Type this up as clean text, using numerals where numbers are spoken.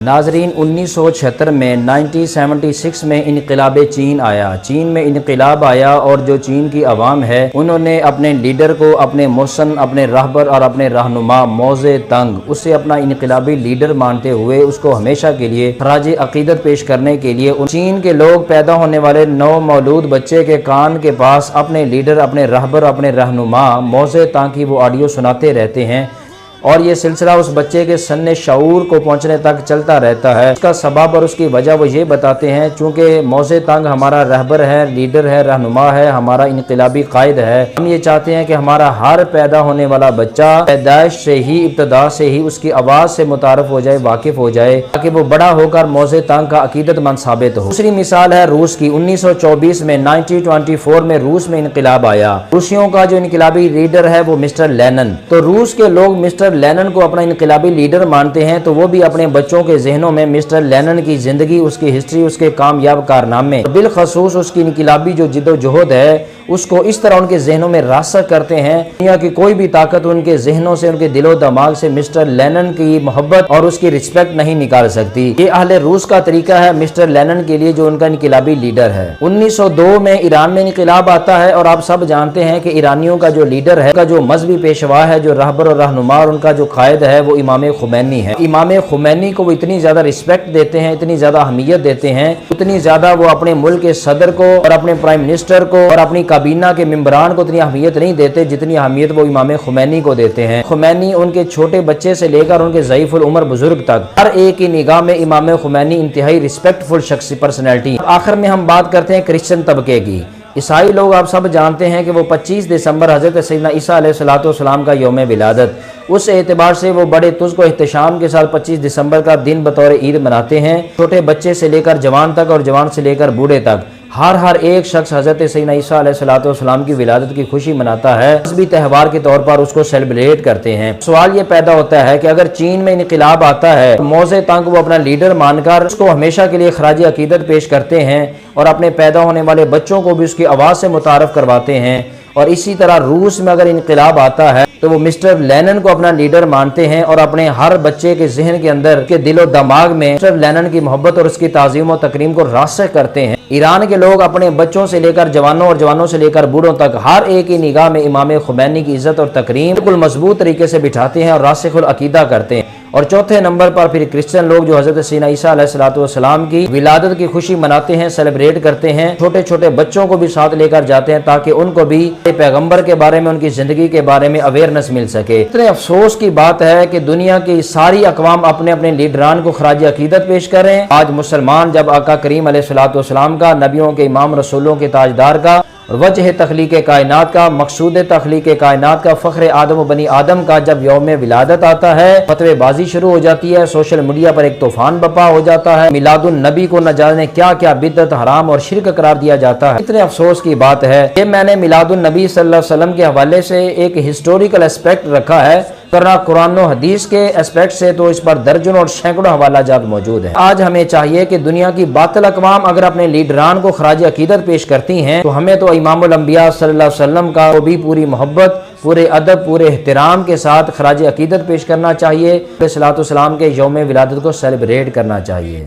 नाजरीन 1976 में 1976 में इनकलाब चीन आया। चीन में इनकलाब आया और जो चीन की आवाम है उन्होंने अपने लीडर को, अपने मोहसन, अपने रहबर और अपने रहनुमा मौज़े तंग उसे अपना इनकलाबी लीडर मानते हुए उसको हमेशा के लिए खराज अकीदत पेश करने के लिए चीन के लोग पैदा होने वाले नौ मौलूद बच्चे के कान के पास अपने लीडर, अपने रहबर, अपने रहनुमा मौज़े तंग की वो ऑडियो सुनाते रहते हैं और ये सिलसिला उस बच्चे के सन्ने शऊर को पहुंचने तक चलता रहता है। उसका सबब और उसकी वजह वो ये बताते हैं, चूँकि मौज़े तंग हमारा रहबर है, लीडर है, रहनुमा है, हमारा इनकलाबी कायद है। हम ये चाहते हैं कि हमारा हर पैदा होने वाला बच्चा पैदाइश से ही, इब्तदा से ही उसकी आवाज़ से मुतारफ हो जाए, वाकिफ हो जाए, ताकि वो बड़ा होकर मौज़े तंग का अकीदतमंद साबित हो। दूसरी मिसाल है रूस की। 1924 में 1924 में रूस में इनकलाब आया। रूसियों का जो इनकलाबी लीडर है वो मिस्टर लेनिन। तो रूस के लोग मिस्टर लेनिन को अपना इनकलाबी लीडर मानते हैं, तो वो भी अपने बच्चों के जहनों में मिस्टर लेनिन की जिंदगी, उसकी हिस्ट्री, उसके कामयाब कारनामे, बिलखसूस उसकी इनकलाबी जो जिद्दोजहद है उसको इस तरह उनके जहनों में रासख करते हैं। दुनिया की कोई भी ताकत उनके जहनों से, उनके दिलो दिमाग से मिस्टर लेनिन की मोहब्बत और उसकी रिस्पेक्ट नहीं निकाल सकती। ये अहले रूस का तरीका है मिस्टर लेनिन के लिए जो उनका इनकलाबी लीडर है। 1902 में ईरान में इनकलाब आता है और आप सब जानते हैं कि ईरानियों का जो लीडर है, का जो मजहबी पेशवा है, जो रहबर और रहनुमा और उनका जो कायद है वो इमाम खुमैनी है। इमाम खुमैनी को वो इतनी ज्यादा रिस्पेक्ट देते हैं, इतनी ज्यादा अहमियत देते हैं, उतनी ज्यादा वो अपने मुल्क के सदर को और अपने प्राइम मिनिस्टर को और अपनी काबीना के मेंबरान को इतनी अहमियत नहीं देते जितनी अहमियत वो इमाम खुमैनी को देते हैं। खुमैनी उनके छोटे बच्चे से लेकर उनके ज़ईफ़ुल उम्र बुजुर्ग तक हर एक की निगाह में इमाम खुमैनी इंतहाई रिस्पेक्टफुल शख्सी पर्सनैलिटी। आखिर में हम बात करते हैं क्रिश्चियन तबके की। ईसाई लोग आप सब जानते हैं कि वो 25 दिसंबर हज़रत सैयदना ईसा अलैहिस्सलाम का यौम विलादत, उस एतबार से वो बड़े तुज़्को एहतशाम के साथ 25 दिसंबर का दिन बतौर ईद मनाते हैं। छोटे बच्चे से लेकर जवान तक और जवान से लेकर बूढ़े तक हर एक शख्स हज़रत सैयदना ईसा अलैहिस्सलाम की विलादत की खुशी मनाता है, मज़हबी त्यौहार के तौर पर उसको सेलिब्रेट करते हैं। सवाल ये पैदा होता है कि अगर चीन में इनकलाब आता है तो मौज़े तंग वो अपना लीडर मानकर उसको हमेशा के लिए खराज अकीदत पेश करते हैं और अपने पैदा होने वाले बच्चों को भी उसकी आवाज़ से मुतारफ करवाते हैं। और इसी तरह रूस में अगर इनकलाब आता है तो वो मिस्टर लेनिन को अपना लीडर मानते हैं और अपने हर बच्चे के जहन के अंदर, के दिलो दिमाग में मिस्टर लेनिन की मोहब्बत और उसकी ताज़ीम और तकरीम को रासख करते हैं। ईरान के लोग अपने बच्चों से लेकर जवानों और जवानों से लेकर बूढ़ों तक हर एक की निगाह में इमाम खुमैनी की इज्जत और तकरीम बिल्कुल मजबूत तरीके से बिठाते हैं और रासिखुल अकीदा करते हैं। और चौथे नंबर पर फिर क्रिश्चियन लोग जो हज़रत सैयदना ईसा अलैहिस्सलाम की विलादत की खुशी मनाते हैं, सेलिब्रेट करते हैं। छोटे छोटे बच्चों को भी साथ लेकर जाते हैं ताकि उनको भी पैगंबर के बारे में, उनकी ज़िंदगी के बारे में अवेयरनेस मिल सके। इतने अफसोस की बात है कि दुनिया की सारी अक़वाम अपने अपने लीडरान को खराज अकीदत पेश करें। आज मुसलमान जब आका करीम अलैहिस्सलाम का, नबियों के इमाम, रसूलों के ताजदार का और वजह तख्लीक कायनात का, मकसूद तख्लीक कायनात का, फ़ख्र आदम व बनी आदम का जब यौम विलादत आता है, फतवेबाजी शुरू हो जाती है, सोशल मीडिया पर एक तूफान बपा हो जाता है, मिलादुन नबी को न जाने क्या क्या बिदअत, हराम और शिरक करार दिया जाता है। इतने अफसोस की बात है कि मैंने मिलादुन नबी सल्लल्लाहु अलैहि वसल्लम के हवाले से एक हिस्टोरिकल एस्पेक्ट रखा है, करना कुरान और हदीस के एस्पेक्ट से तो इस पर दर्जनों और सैकड़ों हवाला जात मौजूद हैं। आज हमें चाहिए कि दुनिया की बातिल अक़वाम अगर अपने लीडरान को खराज अकीदत पेश करती हैं तो हमें तो इमामुल अंबिया सल्लल्लाहु अलैहि वसल्लम का भी पूरी मोहब्बत, पूरे अदब, पूरे एहतराम के साथ खराज अकीदत पेश करना चाहिए। सलातो सलाम के यौम विलादत को सेलिब्रेट करना चाहिए।